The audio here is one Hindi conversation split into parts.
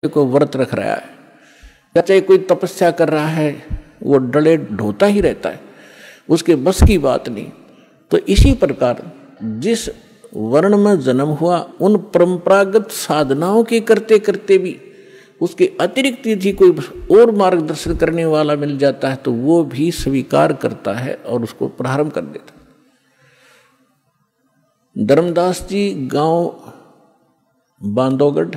को व्रत रख रहा है या चाहे कोई तपस्या कर रहा है, वो डले ढोता ही रहता है, उसके बस की बात नहीं। तो इसी प्रकार जिस वर्ण में जन्म हुआ, उन परंपरागत साधनाओं के करते करते भी उसके अतिरिक्त यदि कोई और मार्गदर्शन करने वाला मिल जाता है तो वो भी स्वीकार करता है और उसको प्रारंभ कर देता है। धर्मदास जी गांव बांधवगढ़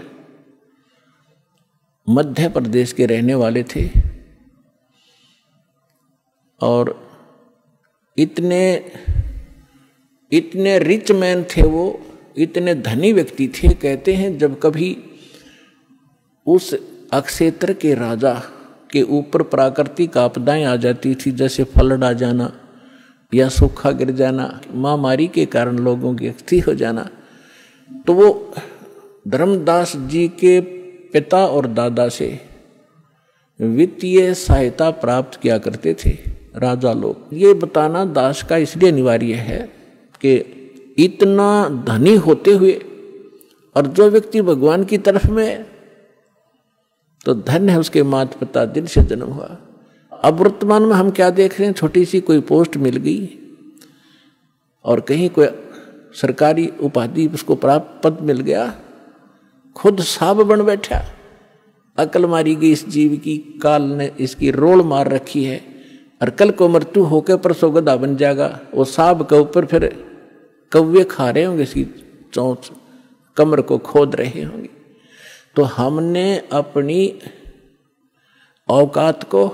मध्य प्रदेश के रहने वाले थे और इतने रिच मैन थे वो, इतने धनी व्यक्ति थे। कहते हैं जब कभी उस अक्षेत्र के राजा के ऊपर प्राकृतिक आपदाएं आ जाती थी, जैसे फ्लड आ जाना या सूखा गिर जाना, महामारी के कारण लोगों की मृत्यु हो जाना, तो वो धर्मदास जी के पिता और दादा से वित्तीय सहायता प्राप्त किया करते थे राजा लोग। ये बताना दास का इसलिए अनिवार्य है कि इतना धनी होते हुए और जो व्यक्ति भगवान की तरफ में, तो धन्य है उसके माता पिता दिल से जन्म हुआ। अब वर्तमान में हम क्या देख रहे हैं, छोटी सी कोई पोस्ट मिल गई और कहीं कोई सरकारी उपाधि उसको प्राप्त पद मिल गया, खुद साब बन बैठा। अकल मारी गई इस जीव की, काल ने इसकी रोल मार रखी है और कल को मृत्यु होकर परसों गधा बन जाएगा। वो साब के ऊपर फिर कौवे खा रहे होंगे, इसकी चोंच कमर को खोद रहे होंगे। तो हमने अपनी औकात को,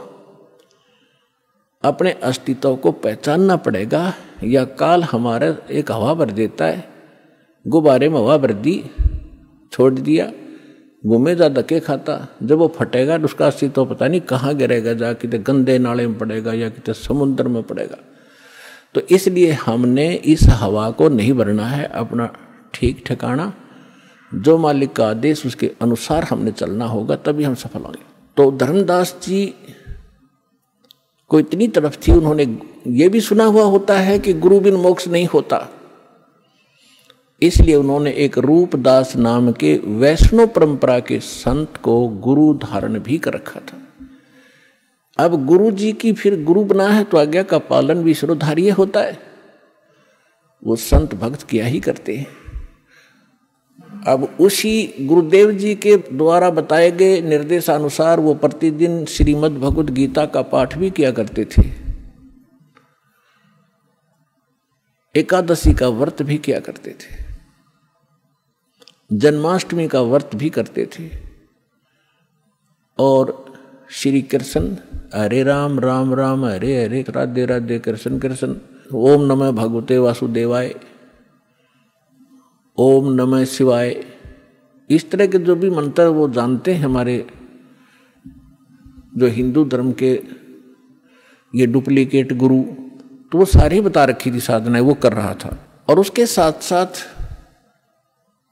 अपने अस्तित्व को पहचानना पड़ेगा, या काल हमारा एक हवा भर देता है, गुब्बारे में हवा भर दी, छोड़ दिया, घूमे जा धक्के खाता, जब वो फटेगा तो उसका अस्तित्व पता नहीं कहाँ गिरेगा, जा कितने गंदे नाले में पड़ेगा या कितने समुद्र में पड़ेगा। तो इसलिए हमने इस हवा को नहीं भरना है, अपना ठीक ठिकाना, जो मालिक का आदेश उसके अनुसार हमने चलना होगा, तभी हम सफल होंगे। तो धर्मदास जी को इतनी तरफ थी, उन्होंने ये भी सुना हुआ होता है कि गुरु बिन मोक्ष नहीं होता, इसलिए उन्होंने एक रूपदास नाम के वैष्णव परंपरा के संत को गुरु धारण भी कर रखा था। अब गुरु जी की फिर गुरु बना है तो आज्ञा का पालन भी शिरोधार्य होता है, वो संत भक्त किया ही करते हैं। अब उसी गुरुदेव जी के द्वारा बताए गए निर्देशानुसार वो प्रतिदिन श्रीमद् भगवद गीता का पाठ भी किया करते थे, एकादशी का व्रत भी किया करते थे, जन्माष्टमी का व्रत भी करते थे, और श्री कृष्ण हरे राम राम राम हरे हरे राधे राधे कृष्ण कृष्ण, ओम नमः भगवते वासुदेवाय, ओम नमः शिवाय, इस तरह के जो भी मंत्र वो जानते हैं हमारे जो हिंदू धर्म के ये डुप्लीकेट गुरु, तो वो सारी बता रखी थी साधनाएं, वो कर रहा था। और उसके साथ साथ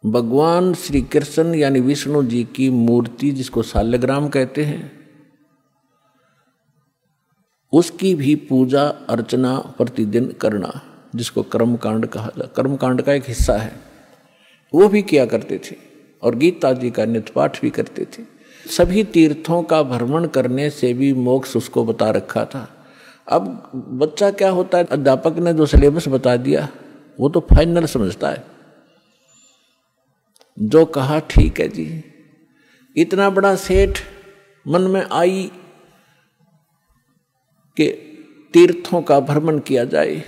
भगवान श्री कृष्ण यानी विष्णु जी की मूर्ति, जिसको शालिग्राम कहते हैं, उसकी भी पूजा अर्चना प्रतिदिन करना, जिसको कर्मकांड कहा जाता, कर्मकांड का एक हिस्सा है, वो भी किया करते थे। और गीता जी का नित्य पाठ भी करते थे। सभी तीर्थों का भ्रमण करने से भी मोक्ष उसको बता रखा था। अब बच्चा क्या होता है, अध्यापक ने जो सिलेबस बता दिया वो तो फाइनल समझता है, जो कहा ठीक है जी। इतना बड़ा सेठ मन में आई कि तीर्थों का भ्रमण किया जाए,